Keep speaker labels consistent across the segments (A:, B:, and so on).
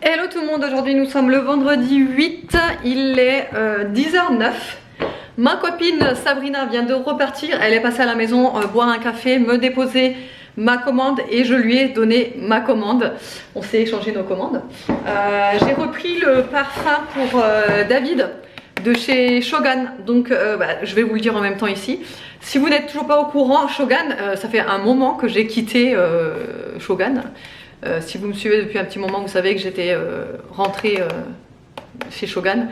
A: Hello tout le monde, aujourd'hui nous sommes le vendredi 8, il est 10h09. Ma copine Sabrina vient de repartir, elle est passée à la maison boire un café, me déposer ma commande et je lui ai donné ma commande. On s'est échangé nos commandes. J'ai repris le parfum pour David de chez Shogun, donc je vais vous le dire en même temps ici. Si vous n'êtes toujours pas au courant, Shogun, ça fait un moment que j'ai quitté Shogun. Si vous me suivez depuis un petit moment, vous savez que j'étais rentrée chez Shogun.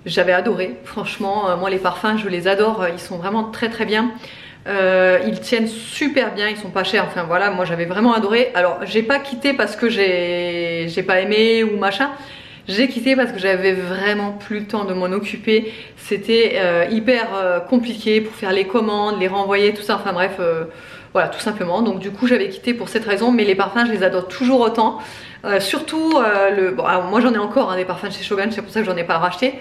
A: J'avais adoré, franchement, moi les parfums je les adore, ils sont vraiment très très bien. Ils tiennent super bien, ils sont pas chers, enfin voilà, moi j'avais vraiment adoré. Alors j'ai pas quitté parce que j'ai pas aimé ou machin, j'ai quitté parce que j'avais vraiment plus le temps de m'en occuper. C'était hyper compliqué pour faire les commandes, les renvoyer, tout ça, enfin bref, voilà tout simplement. Donc du coup j'avais quitté pour cette raison, mais les parfums je les adore toujours autant. Surtout, alors, moi j'en ai encore des parfums de chez Shogun, c'est pour ça que j'en ai pas racheté.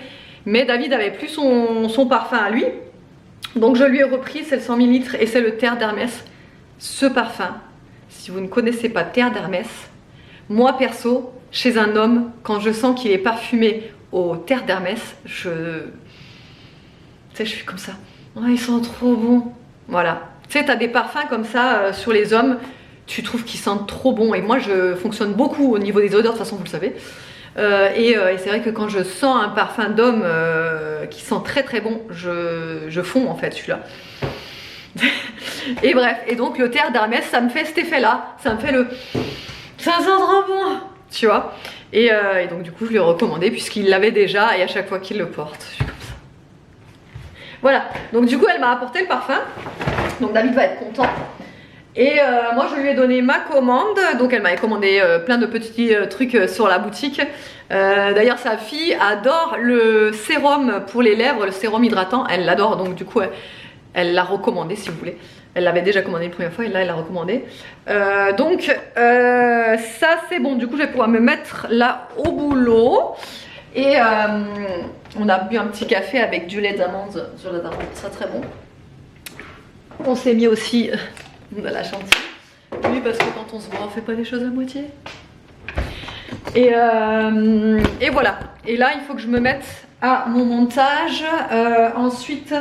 A: Mais David avait plus son parfum à lui. Donc je lui ai repris, c'est le 100 ml et c'est le Terre d'Hermès. Ce parfum, si vous ne connaissez pas Terre d'Hermès, moi perso, chez un homme, quand je sens qu'il est parfumé au Terre d'Hermès, je suis comme ça. Oh, ils sont trop bons. Voilà. Tu sais, t'as des parfums comme ça sur les hommes, tu trouves qu'ils sentent trop bon. Et moi, je fonctionne beaucoup au niveau des odeurs, de toute façon, vous le savez. Et c'est vrai que quand je sens un parfum d'homme qui sent très très bon, je fonds en fait celui-là. Et bref, et donc le Terre d'Hermès, ça me fait cet effet-là, ça me fait le... ça sent trop bon, tu vois. Et donc du coup je lui ai recommandé puisqu'il l'avait déjà et à chaque fois qu'il le porte, je suis comme ça. Voilà, donc du coup elle m'a apporté le parfum, donc David va être content. Et moi je lui ai donné ma commande, donc elle m'avait commandé plein de petits trucs sur la boutique. D'ailleurs sa fille adore le sérum pour les lèvres, le sérum hydratant, elle l'adore, donc du coup elle l'a recommandé si vous voulez. Elle l'avait déjà commandé une première fois et là elle l'a recommandé. Donc ça c'est bon, du coup je vais pouvoir me mettre là au boulot. Et on a bu un petit café avec du lait d'amande sur la table, ça très bon. On s'est mis aussi... de la chantilly. Oui, parce que quand on se voit, on fait pas les choses à moitié. Et voilà. Et là, il faut que je me mette à mon montage. Ensuite,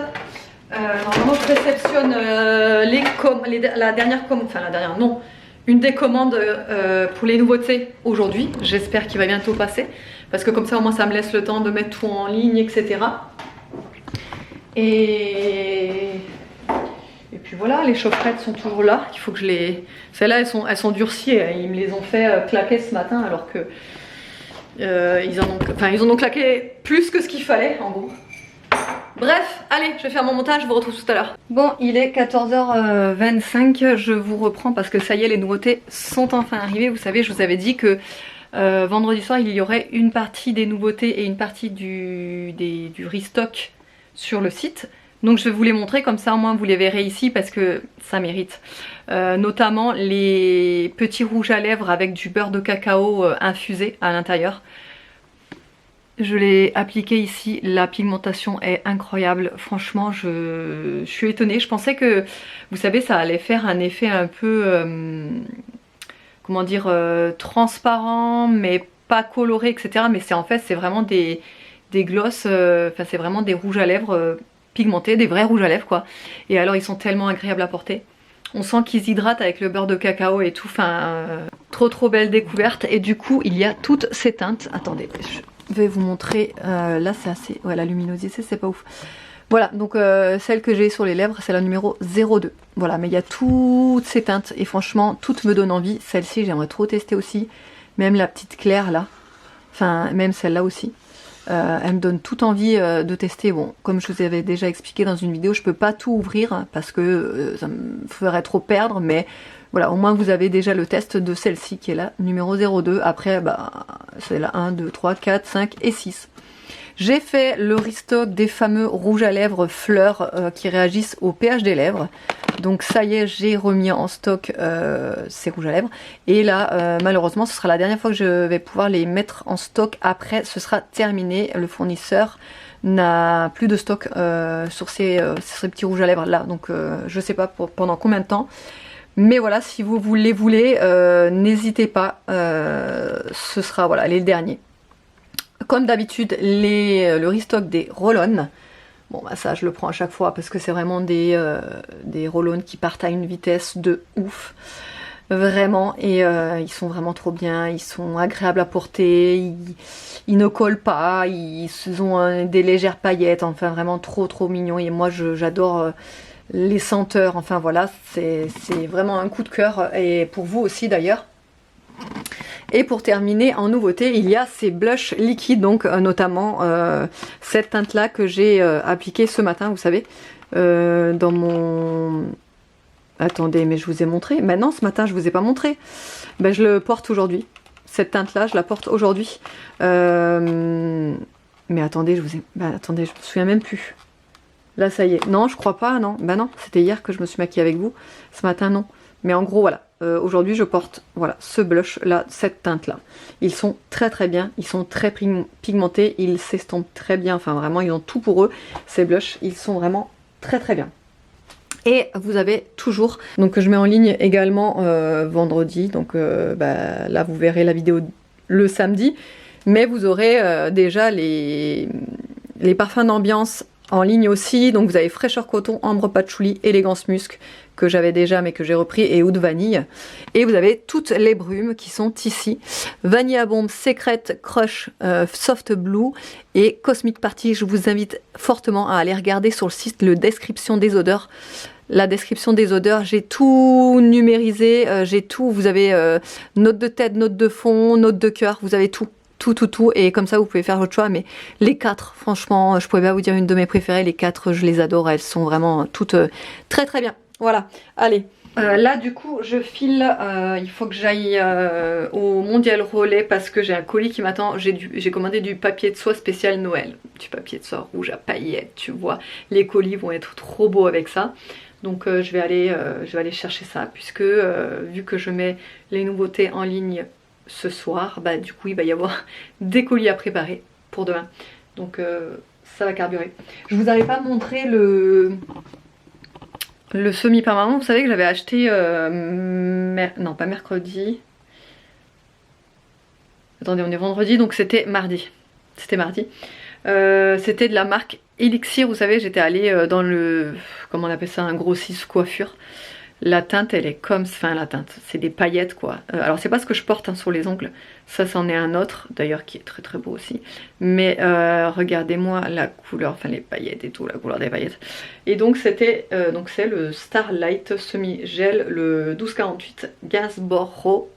A: normalement, je réceptionne la dernière commande. Enfin, la dernière, non. Une des commandes pour les nouveautés aujourd'hui. J'espère qu'il va bientôt passer. Parce que comme ça, au moins, ça me laisse le temps de mettre tout en ligne, etc. Et puis voilà, les chaufferettes sont toujours là. Il faut que je les... Celles-là, elles sont durcies. Ils me les ont fait claquer ce matin alors que... ils en ont claqué plus que ce qu'il fallait, en gros. Bref, allez, je vais faire mon montage, je vous retrouve tout à l'heure. Bon, il est 14h25, je vous reprends parce que ça y est, les nouveautés sont enfin arrivées. Vous savez, je vous avais dit que vendredi soir, il y aurait une partie des nouveautés et une partie du restock sur le site. Donc je vais vous les montrer, comme ça au moins vous les verrez ici parce que ça mérite. Notamment les petits rouges à lèvres avec du beurre de cacao infusé à l'intérieur. Je l'ai appliqué ici, la pigmentation est incroyable. Franchement, je suis étonnée. Je pensais que, vous savez, ça allait faire un effet un peu, comment dire, transparent, mais pas coloré, etc. Mais c'est en fait, c'est vraiment des glosses, enfin c'est vraiment des rouges à lèvres pigmentés, des vrais rouges à lèvres quoi. Et alors ils sont tellement agréables à porter. On sent qu'ils hydratent avec le beurre de cacao et tout, enfin trop belle découverte. Et du coup il y a toutes ces teintes. Attendez, je vais vous montrer, là c'est assez, ouais la luminosité c'est pas ouf. Voilà, donc celle que j'ai sur les lèvres c'est la numéro 02. Voilà, mais il y a toutes ces teintes et franchement toutes me donnent envie. Celle-ci j'aimerais trop tester aussi, même la petite claire là, enfin même celle-là aussi. Elle me donne toute envie de tester. Bon, comme je vous avais déjà expliqué dans une vidéo, je peux pas tout ouvrir parce que ça me ferait trop perdre, mais voilà, au moins vous avez déjà le test de celle-ci qui est la numéro 02. Après, c'est la 1, 2, 3, 4, 5 et 6. J'ai fait le restock des fameux rouges à lèvres fleurs qui réagissent au pH des lèvres. Donc ça y est, j'ai remis en stock ces rouges à lèvres. Et là, malheureusement, ce sera la dernière fois que je vais pouvoir les mettre en stock. Après, ce sera terminé. Le fournisseur n'a plus de stock sur ces petits rouges à lèvres là. Donc je sais pas pendant combien de temps. Mais voilà, si vous les voulez, n'hésitez pas, ce sera voilà, les derniers. Comme d'habitude, le restock des roll-on. Bon bah ça je le prends à chaque fois parce que c'est vraiment des roll-on qui partent à une vitesse de ouf. Vraiment, et ils sont vraiment trop bien, ils sont agréables à porter, ils ne collent pas, ils ont des légères paillettes, enfin vraiment trop mignons. Et moi j'adore les senteurs, enfin voilà, c'est vraiment un coup de cœur, et pour vous aussi d'ailleurs. Et pour terminer, en nouveauté, il y a ces blushs liquides, donc notamment cette teinte là que j'ai appliquée ce matin, vous savez, dans mon... Attendez, mais je vous ai montré. Maintenant, ce matin, je vous ai pas montré. Ben, je le porte aujourd'hui. Cette teinte-là, je la porte aujourd'hui. Mais attendez, attendez, je me souviens même plus. Là, ça y est. Non, je crois pas, non. Ben non, c'était hier que je me suis maquillée avec vous. Ce matin, non. Mais en gros, voilà. Aujourd'hui, je porte voilà, ce blush-là, cette teinte-là. Ils sont très bien. Ils sont très pigmentés. Ils s'estompent très bien. Enfin, vraiment, ils ont tout pour eux. Ces blushs, ils sont vraiment très bien. Et vous avez toujours, donc je mets en ligne également vendredi, donc là vous verrez la vidéo le samedi, mais vous aurez déjà les parfums d'ambiance en ligne aussi. Donc vous avez Fraîcheur Coton, Ambre Patchouli, Élégance Musc que j'avais déjà mais que j'ai repris, et Oud Vanille. Et vous avez toutes les brumes qui sont ici. Vanilla Bomb, Secret, Crush, Soft Blue et Cosmic Party. Je vous invite fortement à aller regarder sur le site la description des odeurs. La description des odeurs, j'ai tout numérisé, j'ai tout. Vous avez note de tête, note de fond, note de cœur, vous avez tout. Tout, et comme ça vous pouvez faire votre choix. Mais les 4, franchement, je pourrais pas vous dire une de mes préférées. Les 4, je les adore, elles sont vraiment toutes très bien. Voilà, allez. Là du coup je file, il faut que j'aille au Mondial Relais parce que j'ai un colis qui m'attend. J'ai commandé du papier de soie spécial Noël, du papier de soie rouge à paillettes, tu vois. Les colis vont être trop beaux avec ça. Donc je vais aller chercher ça, puisque vu que je mets les nouveautés en ligne ce soir, bah du coup il va y avoir des colis à préparer pour demain. Donc ça va carburer. Je vous avais pas montré le semi-permanent, vous savez que j'avais acheté non pas mercredi. Attendez, on est vendredi, donc c'était mardi. C'était mardi. C'était de la marque Elixir, vous savez, j'étais allée dans le... Comment on appelle ça, un grossiste coiffure. La teinte, elle est comme... Enfin, la teinte, c'est des paillettes, quoi. Alors, c'est pas ce que je porte hein, sur les ongles. Ça, c'en est un autre, d'ailleurs, qui est très beau aussi. Mais regardez-moi la couleur, enfin, les paillettes et tout, la couleur des paillettes. Et donc, c'était... donc, c'est le Starlight Semi-Gel, le 1248 Gainsborough.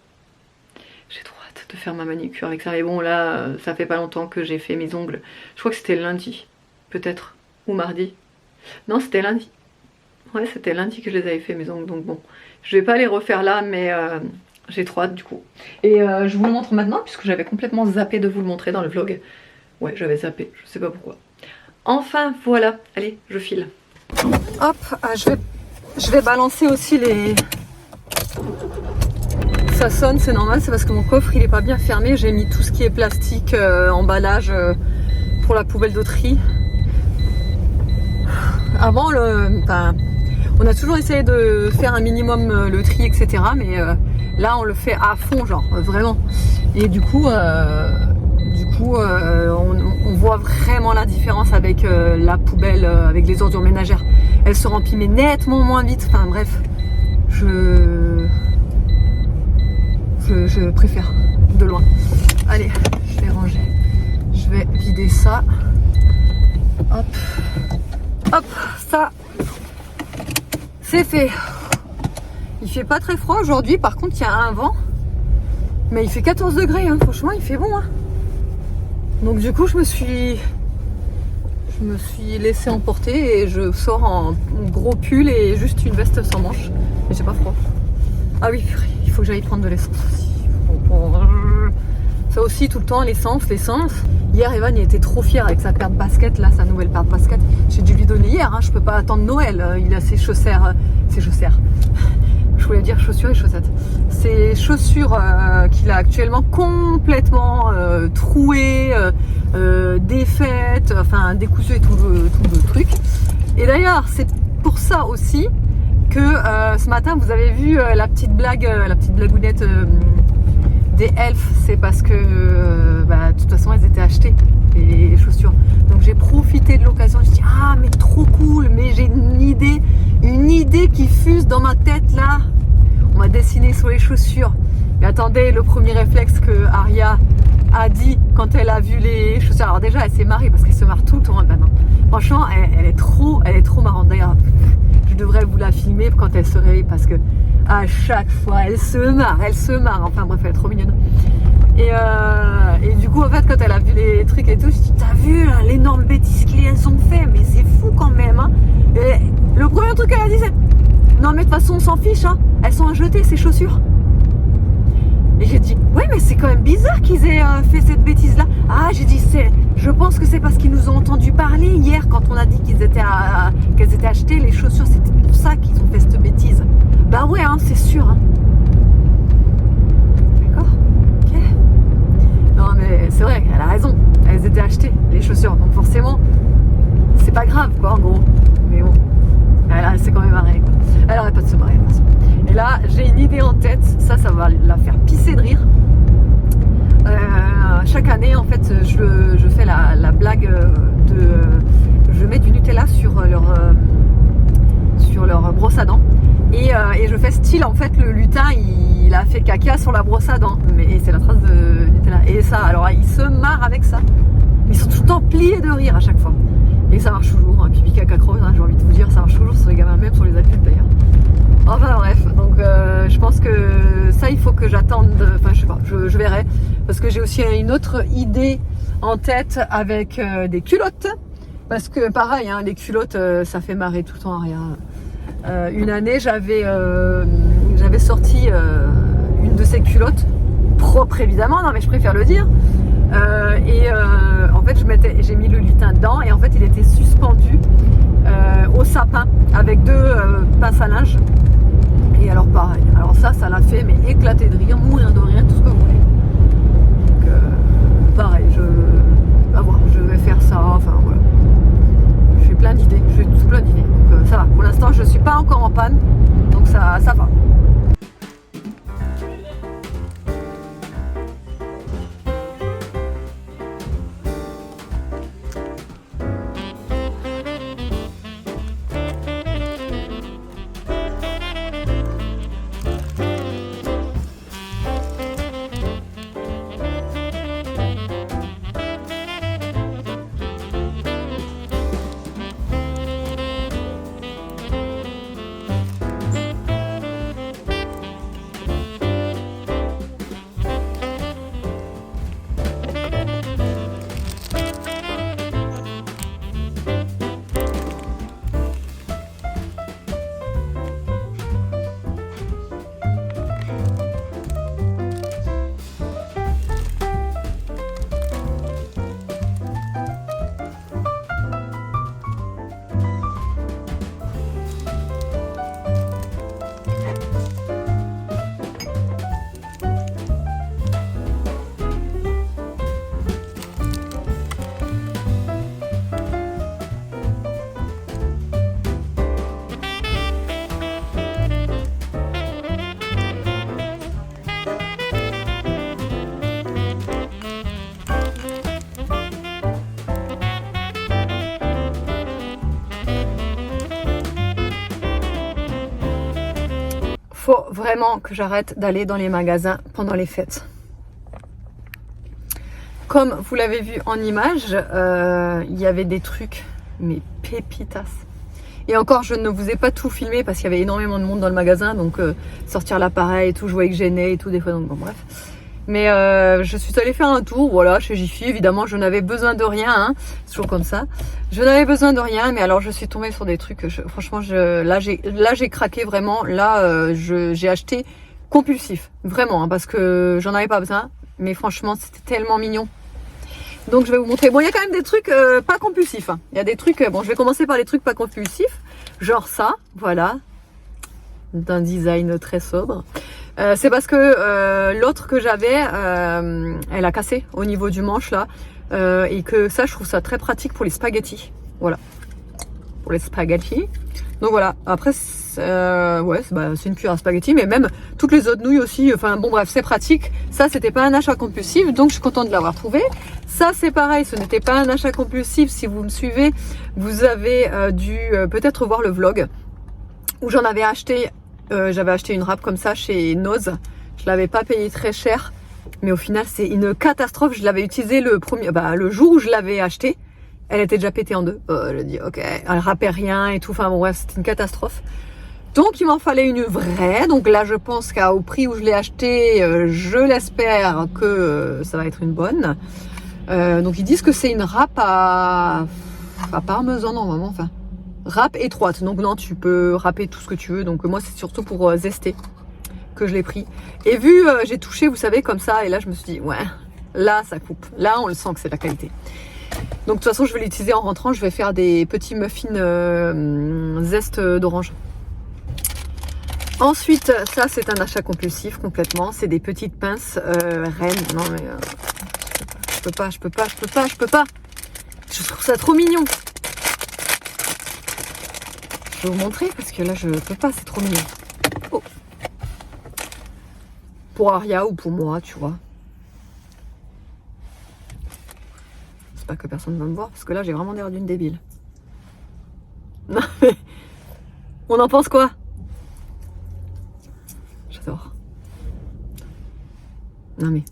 A: J'ai trop hâte de faire ma manicure avec ça. Mais bon, là, ça fait pas longtemps que j'ai fait mes ongles. Je crois que c'était lundi, peut-être. Ou mardi. Non, c'était lundi. Ouais, c'était lundi que je les avais fait mes ongles, donc bon. Je vais pas les refaire là, mais j'ai trop hâte du coup. Et je vous le montre maintenant, puisque j'avais complètement zappé de vous le montrer dans le vlog. Ouais, j'avais zappé, je sais pas pourquoi. Enfin, voilà. Allez, je file. Hop, je vais balancer aussi les... Ça sonne, c'est normal, c'est parce que mon coffre il est pas bien fermé. J'ai mis tout ce qui est plastique, emballage pour la poubelle de tri. Avant, on a toujours essayé de faire un minimum le tri, etc. Mais là, on le fait à fond, genre vraiment. Et du coup, on voit vraiment la différence avec la poubelle, avec les ordures ménagères. Elle se remplit mais nettement moins vite. Enfin bref, je préfère de loin. Allez, je vais ranger. Je vais vider ça. Hop. Hop, ça, c'est fait. Il fait pas très froid aujourd'hui, par contre il y a un vent. Mais il fait 14 degrés, hein. Franchement il fait bon. Hein. Donc du coup je me suis laissé emporter et je sors en gros pull et juste une veste sans manches. Mais j'ai pas froid. Ah oui, il faut que j'aille prendre de l'essence aussi. Ça aussi tout le temps, l'essence. Hier Evan il était trop fier avec sa paire de baskets, là sa nouvelle paire de baskets. J'ai dû lui donner hier, hein. Je peux pas attendre Noël. Il a ses chaussures. Je voulais dire chaussures et chaussettes. Ses chaussures qu'il a actuellement complètement trouées, défaites, enfin décousues et tout le truc. Et d'ailleurs c'est pour ça aussi que ce matin vous avez vu la petite blagounette des elfes, c'est parce que de toute façon elles étaient achetées, les chaussures. Donc j'ai profité de l'occasion, je dis ah mais trop cool, mais j'ai une idée qui fuse dans ma tête là. On va dessiner sur les chaussures. Mais attendez, le premier réflexe que Aria a dit quand elle a vu les chaussures. Alors déjà elle s'est marrée parce qu'elle se marre tout le temps maintenant. Franchement elle est trop marrante. D'ailleurs je devrais vous la filmer quand elle se réveille parce que à chaque fois elle se marre. Enfin bref, elle est trop mignonne. Et du coup en fait quand elle a vu les trucs et tout, je dis t'as vu là, l'énorme bêtise qu'elles ont fait, mais c'est fou quand même hein. Et le premier truc qu'elle a dit c'est non mais de toute façon on s'en fiche hein, elles sont à jeter ces chaussures. Et j'ai dit ouais mais c'est quand même bizarre qu'ils aient fait cette bêtise là. Ah j'ai dit je pense que c'est parce qu'ils nous ont entendu parler hier quand on a dit qu'elles étaient achetées les chaussures, c'était pour ça qu'ils ont fait cette bêtise. Bah ouais hein, c'est sûr hein. D'accord, ok. Non mais c'est vrai, elle a raison, elles étaient achetées les chaussures, donc forcément c'est pas grave quoi en gros. Mais bon, elle s'est quand même marrée quoi. Elle arrête pas de se marrer. Et là j'ai une idée en tête, ça va la faire pisser de rire. Chaque année en fait je fais la blague je mets du Nutella sur leur brosse à dents et je fais style en fait le lutin il a fait caca sur la brosse à dents, mais c'est la trace de Nutella et ça alors ils se marrent avec ça, ils sont tout le temps pliés de rire à chaque fois et ça marche toujours, pipi caca crotte hein, j'ai envie de vous dire, ça marche toujours sur les gamins, même sur les adultes d'ailleurs. Enfin bref, donc je pense que ça il faut que j'attende, enfin je sais pas, je verrai, parce que j'ai aussi une autre idée en tête avec des culottes, parce que pareil, hein, les culottes ça fait marrer tout le temps à rien. Une année j'avais sorti une de ces culottes, propre évidemment, non mais je préfère le dire, en fait j'ai mis le lutin dedans et en fait il était suspendu au sapin avec deux pinces à linge. Et alors pareil, alors ça l'a fait mais éclater de rire, mourir de rire, tout ce que vous voulez. Donc pareil, je vais faire ça, enfin voilà. J'ai plein d'idées, donc ça va. Pour l'instant je suis pas encore en panne, donc ça va. Faut vraiment que j'arrête d'aller dans les magasins pendant les fêtes. Comme vous l'avez vu en image, il y avait des trucs, mais pépitas. Et encore, je ne vous ai pas tout filmé parce qu'il y avait énormément de monde dans le magasin, donc sortir l'appareil et tout, je voyais que gênait et tout des fois, donc bon bref. Mais je suis allée faire un tour, voilà, chez Jiffy. Évidemment, je n'avais besoin de rien, hein, c'est toujours comme ça. Je n'avais besoin de rien, mais alors je suis tombée sur des trucs. Franchement, là j'ai craqué vraiment. Là, j'ai acheté compulsif, vraiment, hein, parce que j'en avais pas besoin. Mais franchement, c'était tellement mignon. Donc je vais vous montrer. Bon, il y a quand même des trucs pas compulsifs. Hein. Il y a des trucs. Bon, je vais commencer par les trucs pas compulsifs, genre ça, voilà, d'un design très sobre. C'est parce que l'autre que j'avais, elle a cassé au niveau du manche là, et que ça, je trouve ça très pratique pour les spaghettis. Voilà. pour les spaghettis. Donc voilà, après ouais, c'est une cuillère à spaghetti, mais même toutes les autres nouilles aussi, enfin bon bref, c'est pratique. Ça c'était pas un achat compulsif, donc je suis contente de l'avoir trouvé. Ça c'est pareil, ce n'était pas un achat compulsif. Si vous me suivez, vous avez dû peut-être voir le vlog où j'en avais acheté, j'avais acheté une râpe comme ça chez Noz. Je l'avais pas payé très cher, mais au final c'est une catastrophe. Je l'avais utilisé le jour où je l'avais acheté. Elle était déjà pétée en deux. Elle a dit ok, elle râpait rien et tout. Enfin bon bref, c'était une catastrophe. Donc il m'en fallait une vraie. Donc là je pense qu'au prix où je l'ai acheté, je l'espère que ça va être une bonne. Donc ils disent que c'est une râpe à parmesan normalement. Enfin râpe étroite. Donc non, tu peux râper tout ce que tu veux. Donc moi c'est surtout pour zester que je l'ai pris. Et vu j'ai touché, vous savez, comme ça. Et là je me suis dit ouais, là ça coupe. Là on le sent que c'est de la qualité. Donc de toute façon je vais l'utiliser en rentrant, je vais faire des petits muffins zeste d'orange. Ensuite ça c'est un achat compulsif complètement, c'est des petites pinces reines. Non mais je peux pas. Je trouve ça trop mignon. Je vais vous montrer parce que là je peux pas, c'est trop mignon. Oh. Pour Aria ou pour moi, tu vois. Pas que personne va me voir parce que là j'ai vraiment l'air d'une débile. Non mais on en pense quoi? J'adore. Non mais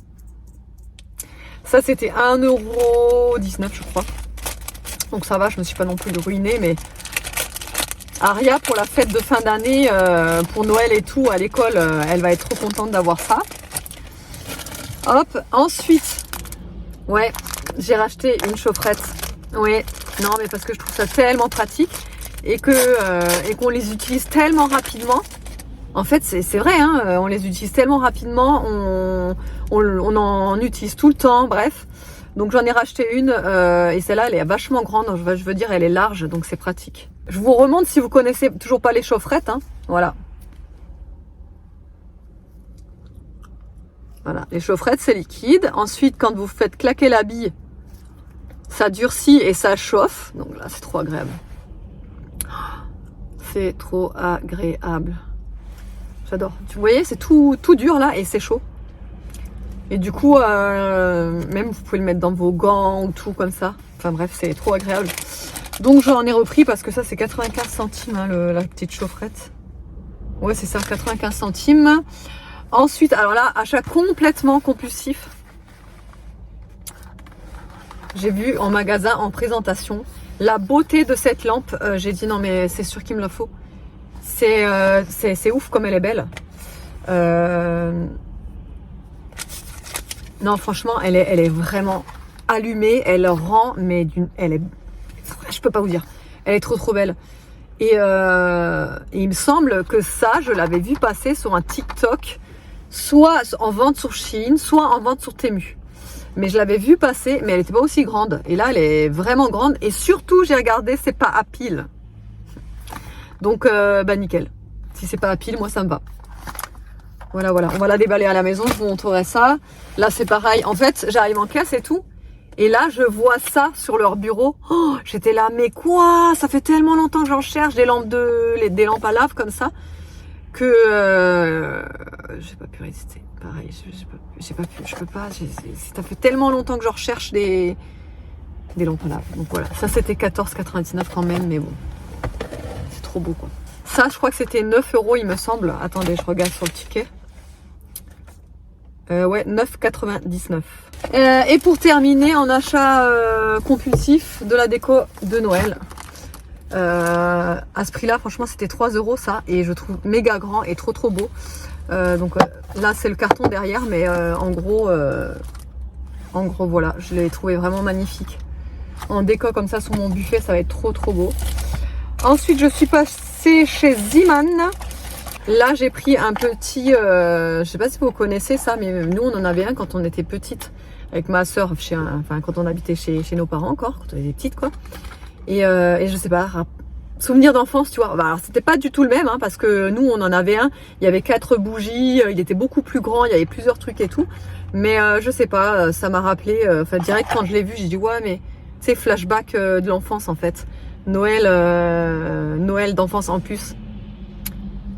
A: ça c'était 1,19 € je crois. Donc ça va, je me suis pas non plus ruinée, mais Aria pour la fête de fin d'année, pour Noël et tout à l'école, elle va être trop contente d'avoir ça. Hop, ensuite ouais, j'ai racheté une chaufferette. Oui, non mais parce que je trouve ça tellement pratique et qu'on les utilise tellement rapidement. En fait, c'est vrai, hein, on les utilise tellement rapidement, on en utilise tout le temps, bref. Donc j'en ai racheté une et celle-là, elle est vachement grande, je veux dire, elle est large, donc c'est pratique. Je vous remonte si vous connaissez toujours pas les chaufferettes, hein, voilà. Voilà, les chaufferettes c'est liquide. Ensuite, quand vous faites claquer la bille, ça durcit et ça chauffe. Donc là, c'est trop agréable. C'est trop agréable. J'adore. Vous voyez, c'est tout dur là et c'est chaud. Et du coup, même vous pouvez le mettre dans vos gants ou tout comme ça. Enfin bref, c'est trop agréable. Donc j'en ai repris parce que ça c'est 95 centimes hein, la petite chaufferette. Ouais, c'est ça, 95 centimes. Ensuite, alors là, achat complètement compulsif. J'ai vu en magasin, en présentation, la beauté de cette lampe. J'ai dit non mais c'est sûr qu'il me la faut. C'est ouf comme elle est belle. Non franchement, elle est vraiment allumée. Elle rend, mais je peux pas vous dire. Elle est trop belle. Et il me semble que ça, je l'avais vu passer sur un TikTok, soit en vente sur Shein, soit en vente sur Temu. Mais je l'avais vu passer, mais elle n'était pas aussi grande. Et là, elle est vraiment grande. Et surtout, j'ai regardé, c'est pas à pile. Donc, nickel. Si c'est pas à pile, moi, ça me va. Voilà. On va la déballer à la maison, je vous montrerai ça. Là, c'est pareil. En fait, j'arrive en caisse et tout. Et là, je vois ça sur leur bureau. Oh, j'étais là, mais quoi? Ça fait tellement longtemps que j'en cherche des lampes à lave comme ça que j'ai pas pu résister. Pareil, je peux pas. Ça fait tellement longtemps que je recherche des lampes à lave. Donc voilà, ça c'était 14,99 quand même, mais bon, c'est trop beau quoi. Ça, je crois que c'était 9 € il me semble. Attendez, je regarde sur le ticket. Ouais, 9,99. Et pour terminer, en achat compulsif, de la déco de Noël. À ce prix là franchement c'était 3 € ça, et je trouve méga grand et trop beau. Donc là c'est le carton derrière, mais en gros voilà, je l'ai trouvé vraiment magnifique en déco comme ça sur mon buffet, ça va être trop beau. Ensuite je suis passée chez Zeeman. Là j'ai pris un petit je sais pas si vous connaissez ça, mais nous on en avait un quand on était petite avec ma soeur, quand on habitait chez nos parents encore, quand on était petite quoi. Et je sais pas, souvenir d'enfance, tu vois. Alors c'était pas du tout le même, hein, parce que nous on en avait un, il y avait 4 bougies, il était beaucoup plus grand, il y avait plusieurs trucs et tout. Mais je sais pas, ça m'a rappelé, direct quand je l'ai vu, j'ai dit ouais mais c'est flashback de l'enfance en fait.
B: Noël, Noël d'enfance en plus.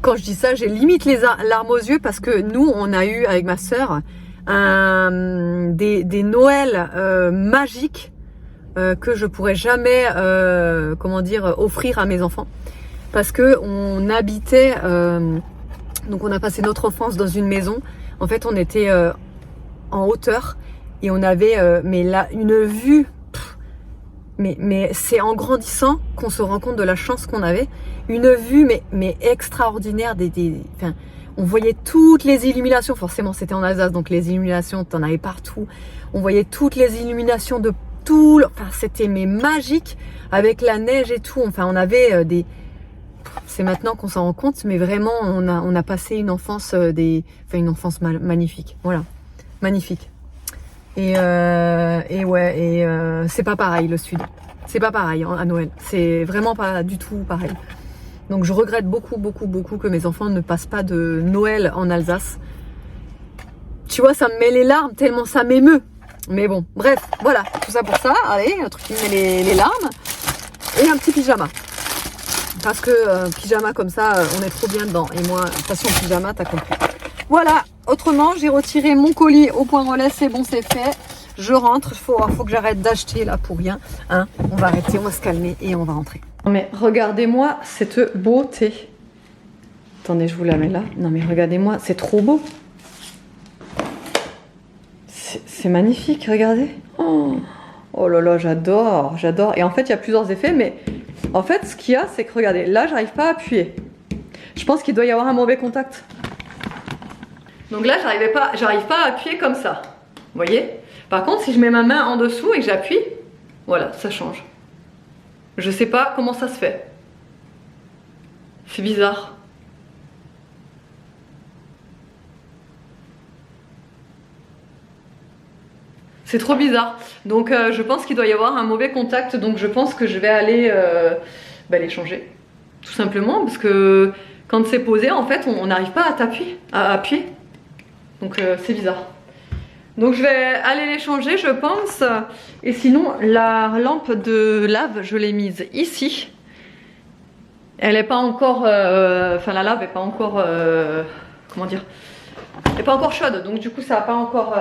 B: Quand je dis ça, j'ai limite les larmes aux yeux parce que nous, on a eu avec ma sœur des Noëls magiques que je pourrais jamais, comment dire, offrir à mes enfants. Parce que on habitait, donc on a passé notre enfance dans une maison. En fait, on était en hauteur et on avait, mais là, une vue. Mais c'est en grandissant qu'on se rend compte de la chance qu'on avait. Une vue mais extraordinaire. Enfin, on voyait toutes les illuminations. Forcément, c'était en Alsace, donc les illuminations, t'en avais partout. On voyait toutes les illuminations de tout. Enfin, c'était mais magique avec la neige et tout. Enfin, on avait des. C'est maintenant qu'on s'en rend compte, mais vraiment, on a passé une enfance une enfance magnifique. Voilà, magnifique. Et c'est pas pareil le sud. C'est pas pareil à Noël. C'est vraiment pas du tout pareil. Donc je regrette beaucoup que mes enfants ne passent pas de Noël en Alsace. Tu vois, ça me met les larmes tellement ça m'émeut. Mais bon, bref, voilà, tout ça pour ça. Allez, un truc qui me met les larmes. Et un petit pyjama. Parce que pyjama comme ça, on est trop bien dedans. Et moi, de toute façon, pyjama, t'as compris. Voilà, autrement, j'ai retiré mon colis au point relais, c'est bon, c'est fait. Je rentre, il faut que j'arrête d'acheter là pour rien. Hein, on va arrêter, on va se calmer et on va rentrer.
A: Mais regardez-moi cette beauté. Attendez, je vous la mets là. Non mais regardez-moi, c'est trop beau. C'est magnifique, regardez. Oh là là, j'adore, j'adore. Et en fait, il y a plusieurs effets, mais en fait, ce qu'il y a, c'est que regardez, là, j'arrive pas à appuyer. Je pense qu'il doit y avoir un mauvais contact. Donc là, j'arrive pas à appuyer comme ça. Vous voyez? Par contre, si je mets ma main en dessous et que j'appuie, voilà, ça change. Je sais pas comment ça se fait. C'est bizarre. C'est trop bizarre. Donc je pense qu'il doit y avoir un mauvais contact. Donc je pense que je vais aller les changer. Tout simplement parce que quand c'est posé, en fait, on n'arrive pas à appuyer. Donc c'est bizarre. Donc je vais aller les changer, je pense. Et sinon, la lampe de lave, je l'ai mise ici. Elle n'est pas encore... la lave n'est pas encore... comment dire? Elle n'est pas encore chaude. Donc du coup, ça n'a pas encore...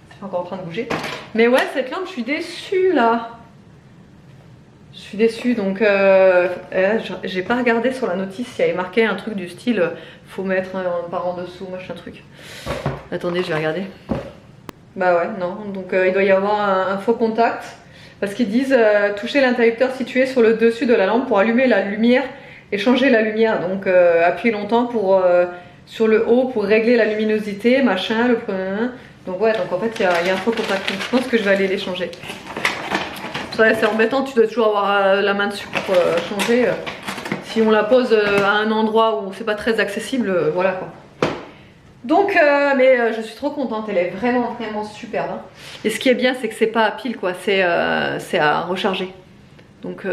A: c'est pas encore en train de bouger. Mais ouais, cette lampe, je suis déçue là. Je suis déçue. Donc j'ai pas regardé sur la notice s'il y avait marqué un truc du style faut mettre un par en dessous, machin truc. Attendez, je vais regarder. Bah ouais, non. Donc il doit y avoir un faux contact. Parce qu'ils disent toucher l'interrupteur situé sur le dessus de la lampe pour allumer la lumière et changer la lumière. Donc appuyez longtemps pour, sur le haut pour régler la luminosité, machin, le premier. Donc ouais, donc en fait il y a un faux contact. Donc, je pense que je vais aller les changer. C'est embêtant, tu dois toujours avoir la main dessus pour changer. Si on la pose à un endroit où c'est pas très accessible, voilà quoi. Donc, je suis trop contente, elle est vraiment superbe. Hein. Et ce qui est bien, c'est que c'est pas à pile quoi, c'est à recharger. Donc,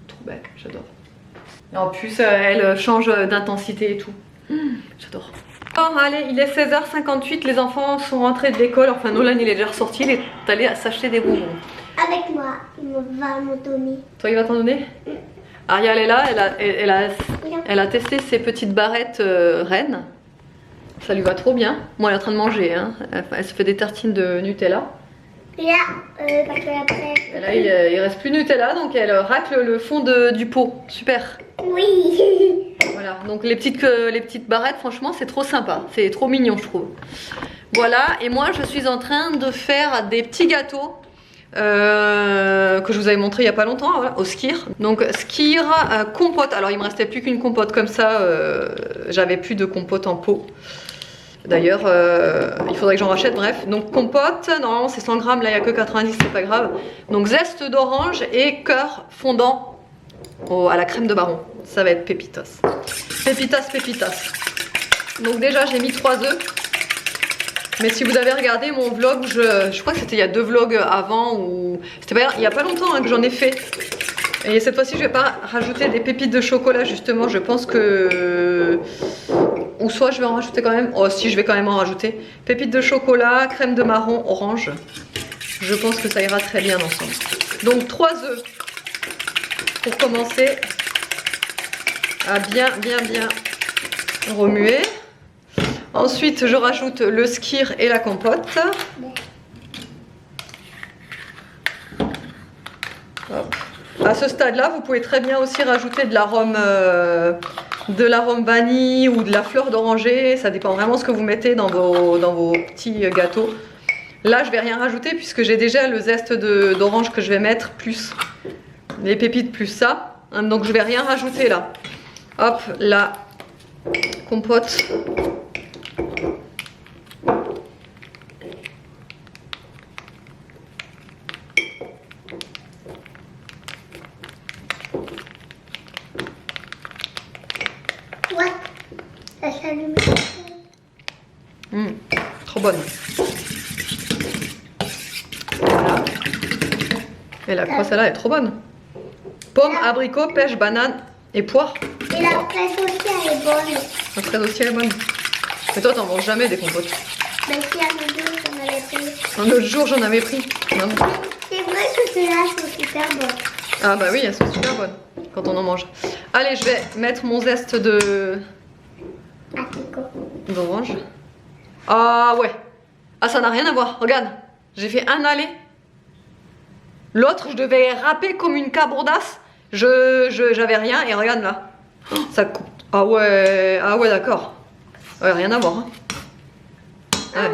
A: trop belle, j'adore. Et en plus, elle change d'intensité et tout. J'adore. Oh, allez, il est 16h58, les enfants sont rentrés de l'école. Enfin, Nolan il est déjà ressorti, il est allé s'acheter des bonbons.
C: Avec moi, il va m'en donner.
A: Toi, il va t'en donner? Ariel est là, elle a testé ses petites barrettes reines. Ça lui va trop bien. Moi, elle est en train de manger. Hein. Elle se fait des tartines de Nutella.
C: Et là, parce que après...
A: Et là, il reste plus de Nutella, donc elle racle le fond du pot. Super.
C: Oui.
A: Voilà, donc les petites barrettes, franchement, c'est trop sympa. C'est trop mignon, je trouve. Voilà, et moi, je suis en train de faire des petits gâteaux. Que je vous avais montré il n'y a pas longtemps, voilà, au Skyr. Donc Skyr compote. Alors il me restait plus qu'une compote comme ça. J'avais plus de compote en pot. D'ailleurs, il faudrait que j'en rachète. Bref, donc compote. Normalement c'est 100 grammes. Là il n'y a que 90, c'est pas grave. Donc zeste d'orange et cœur fondant à la crème de marron. Ça va être pépitas. Pépitas. Donc déjà j'ai mis 3 œufs. Mais si vous avez regardé mon vlog, je crois que c'était il y a 2 vlogs avant, ou c'était il n'y a pas longtemps hein, que j'en ai fait. Et cette fois-ci, je vais pas rajouter des pépites de chocolat justement. Je pense que, ou soit je vais en rajouter quand même. Oh, si, je vais quand même en rajouter. Pépites de chocolat, crème de marron, orange. Je pense que ça ira très bien ensemble. Donc 3 œufs pour commencer à bien remuer. Ensuite, je rajoute le skyr et la compote. Hop. À ce stade-là, vous pouvez très bien aussi rajouter de l'arôme vanille ou de la fleur d'oranger. Ça dépend vraiment ce que vous mettez dans vos petits gâteaux. Là, je vais rien rajouter puisque j'ai déjà le zeste d'orange que je vais mettre, plus les pépites, plus ça. Donc, je vais rien rajouter là. Hop, la compote.
C: Ouais, ça s'allume.
A: Trop bonne. Voilà. Et la croix, celle-là, est trop bonne. Pomme, abricot, pêche, banane et poire.
C: Et la fraise aussi, elle est bonne.
A: La fraise aussi, elle est bonne. Mais toi, t'en manges jamais des compotes.
C: Mais si à nos deux, j'en avais pris.
A: Un autre jour, j'en avais pris. Maman.
C: C'est vrai que ceux-là sont super bons.
A: Ah bah oui, elles sont super bonnes quand on en mange. Allez, je vais mettre mon zeste d'orange. Ah ouais. Ah, ça n'a rien à voir. Regarde, j'ai fait un aller. L'autre, je devais râper comme une cabourdasse. J'avais rien et regarde là. Oh, ça coupe. Ah ouais, d'accord. Ouais, rien à voir. Hein. Ouais.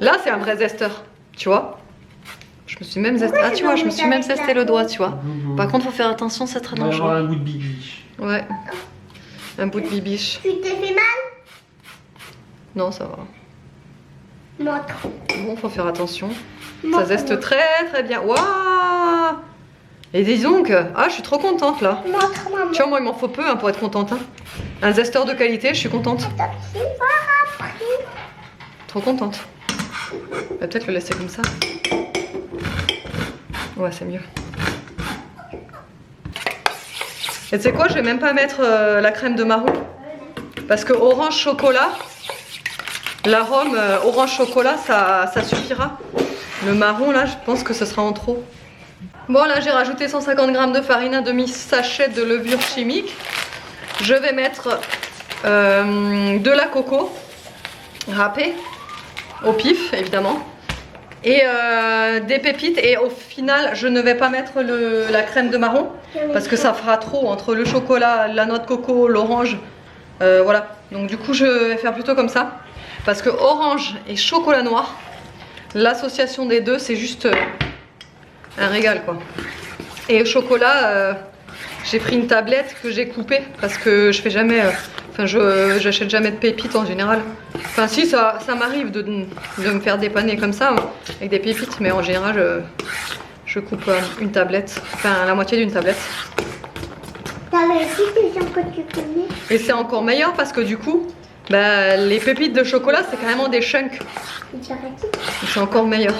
A: Là, c'est un vrai zesteur, tu vois. Je me suis même zesté. Ah, tu vois, je me suis même zesté le doigt, tu vois. Par contre, faut faire attention, c'est très
D: On va avoir
A: dangereux.
D: un bout de bibiche.
A: Ouais. Un bout de bibiche.
C: Tu t'es fait mal?
A: Non, ça va.
C: Montre.
A: Bon, faut faire attention. Ça
C: Montre.
A: zeste très bien. Waouh! Et dis donc, ah, je suis trop contente là.
C: Montre, maman.
A: Tu vois, moi, il m'en faut peu hein, pour être contente. Hein. Un zesteur de qualité, je suis contente.
C: T'as pris par après.
A: Trop contente. On va peut-être le laisser comme ça. Ouais, c'est mieux. Et tu sais quoi, je vais même pas mettre la crème de marron. Parce que orange chocolat, l'arôme orange chocolat, ça suffira. Le marron, là, je pense que ce sera en trop. Bon, là, j'ai rajouté 150 g de farine, un demi-sachet de levure chimique. Je vais mettre de la coco râpée, au pif, évidemment. Et des pépites. Et au final, je ne vais pas mettre la crème de marron. Parce que ça fera trop entre le chocolat, la noix de coco, l'orange. Voilà. Donc du coup, je vais faire plutôt comme ça. Parce que orange et chocolat noir, l'association des deux, c'est juste un régal, quoi. Et chocolat, j'ai pris une tablette que j'ai coupée. Parce que je fais jamais... Enfin, j'achète jamais de pépites en général. Enfin, si, ça m'arrive de me faire dépanner comme ça, avec des pépites. Mais en général, je coupe une tablette. Enfin, la moitié d'une tablette.
C: T'as réussi les gens que tu connais?
A: Et c'est encore meilleur parce que du coup, bah, les pépites de chocolat, c'est carrément des chunks.
C: J'aurais dit.
A: C'est encore meilleur.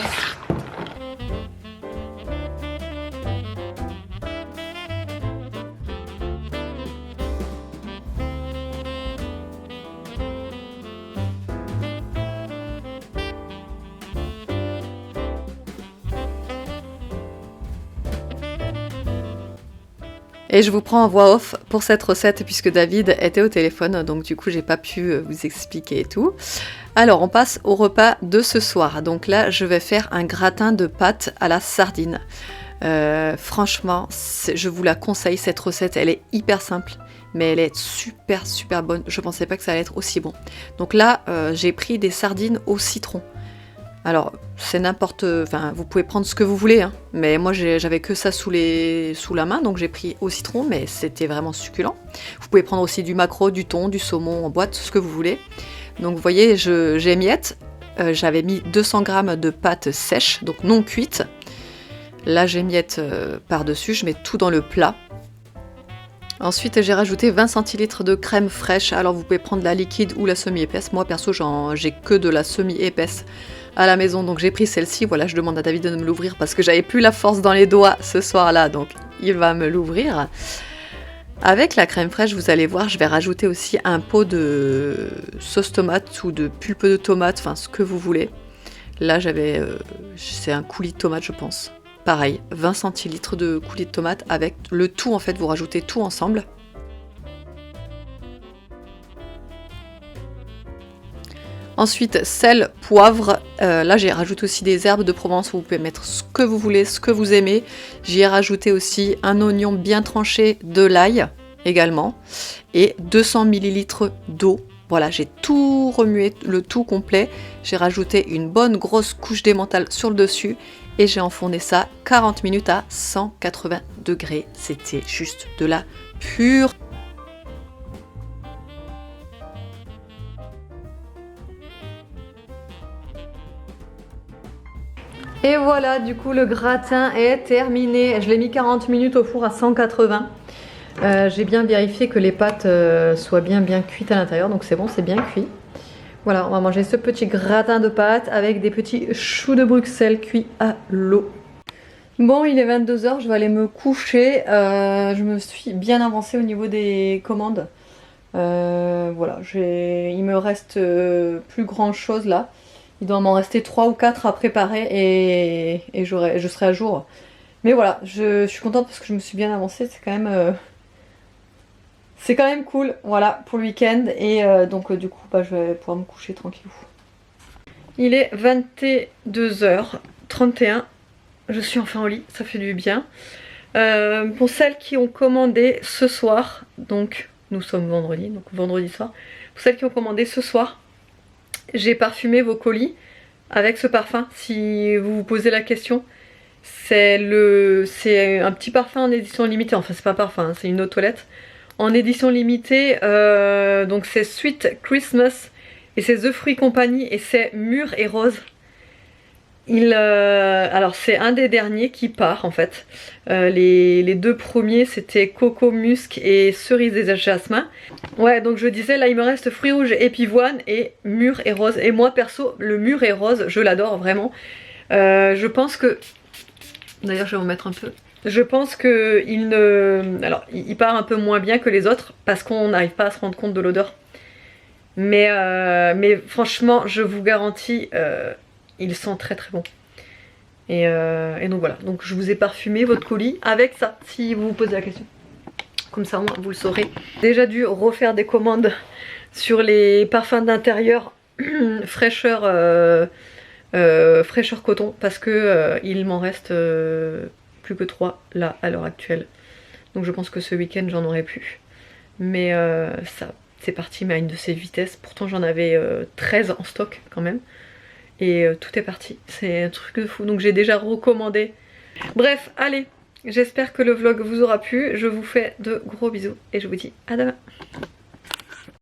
A: Et je vous prends en voix off pour cette recette puisque David était au téléphone, donc du coup j'ai pas pu vous expliquer et tout. Alors on passe au repas de ce soir. Donc là je vais faire un gratin de pâtes à la sardine. Franchement, je vous la conseille cette recette, elle est hyper simple. Mais elle est super bonne. Je pensais pas que ça allait être aussi bon. Donc là j'ai pris des sardines au citron. Alors, c'est n'importe... Enfin, vous pouvez prendre ce que vous voulez, hein. Mais moi, j'avais que ça sous la main, donc j'ai pris au citron, mais c'était vraiment succulent. Vous pouvez prendre aussi du maquereau, du thon, du saumon en boîte, ce que vous voulez. Donc, vous voyez, j'émiette. J'avais mis 200 g de pâtes sèches, donc non cuites. Là, j'émiette par-dessus, je mets tout dans le plat. Ensuite, j'ai rajouté 20 centilitres de crème fraîche. Alors, vous pouvez prendre la liquide ou la semi-épaisse. Moi, perso, j'ai que de la semi-épaisse à la maison, donc j'ai pris celle-ci. Voilà, je demande à David de me l'ouvrir parce que j'avais plus la force dans les doigts ce soir-là, donc il va me l'ouvrir. Avec la crème fraîche, vous allez voir, je vais rajouter aussi un pot de sauce tomate ou de pulpe de tomate, enfin ce que vous voulez. Là, c'est un coulis de tomate, je pense. pareil, 20 centilitres de coulis de tomates avec le tout en fait, vous rajoutez tout ensemble. Ensuite, sel, poivre, là j'ai rajouté aussi des herbes de Provence, vous pouvez mettre ce que vous voulez, ce que vous aimez. J'y ai rajouté aussi un oignon bien tranché, de l'ail également, et 200 ml d'eau. Voilà, j'ai tout remué, le tout complet. J'ai rajouté une bonne grosse couche d'emmental sur le dessus et j'ai enfourné ça 40 minutes à 180 degrés. C'était juste de la pure. Et voilà, du coup le gratin est terminé. Je l'ai mis 40 minutes au four à 180. J'ai bien vérifié que les pâtes soient bien cuites à l'intérieur, donc c'est bon, c'est bien cuit. Voilà, on va manger ce petit gratin de pâtes avec des petits choux de Bruxelles cuits à l'eau. Bon, il est 22 h, je vais aller me coucher. Je me suis bien avancée au niveau des commandes. Voilà, il me reste plus grand chose là. Il doit m'en rester 3 ou 4 à préparer et je serai à jour. Mais voilà, je suis contente parce que je me suis bien avancée. C'est quand même cool, voilà, pour le week-end. Et donc du coup, je vais pouvoir me coucher tranquillou. Il est 22h31. Je suis enfin au lit, ça fait du bien. Pour celles qui ont commandé ce soir, donc nous sommes vendredi, donc vendredi soir. Pour celles qui ont commandé ce soir, j'ai parfumé vos colis avec ce parfum. Si vous vous posez la question, c'est un petit parfum en édition limitée. Enfin, c'est pas un parfum, c'est une eau de toilette en édition limitée. Donc c'est Sweet Christmas et c'est The Fruit Company et c'est mûr et rose. Alors c'est un des derniers qui part en fait. Les deux premiers c'était coco musc et cerise et jasmin. Ouais, donc je disais là il me reste fruits rouges et pivoine et mûr et rose. Et moi perso le mûr et rose je l'adore vraiment. Je pense que, d'ailleurs je vais en mettre un peu. Je pense que il part un peu moins bien que les autres parce qu'on n'arrive pas à se rendre compte de l'odeur. Mais franchement je vous garantis, ils sont très très bons. Et donc voilà, donc je vous ai parfumé votre colis avec ça, si vous vous posez la question. Comme ça au moins vous le saurez. Déjà dû refaire des commandes sur les parfums d'intérieur fraîcheur coton parce que il m'en reste plus que 3 là à l'heure actuelle. Donc je pense que ce week-end j'en aurai plus. Mais ça c'est parti mais à une de ces vitesses. Pourtant j'en avais 13 en stock quand même. Et tout est parti, c'est un truc de fou, donc j'ai déjà recommandé. Bref, allez, j'espère que le vlog vous aura plu, je vous fais de gros bisous et je vous dis à demain.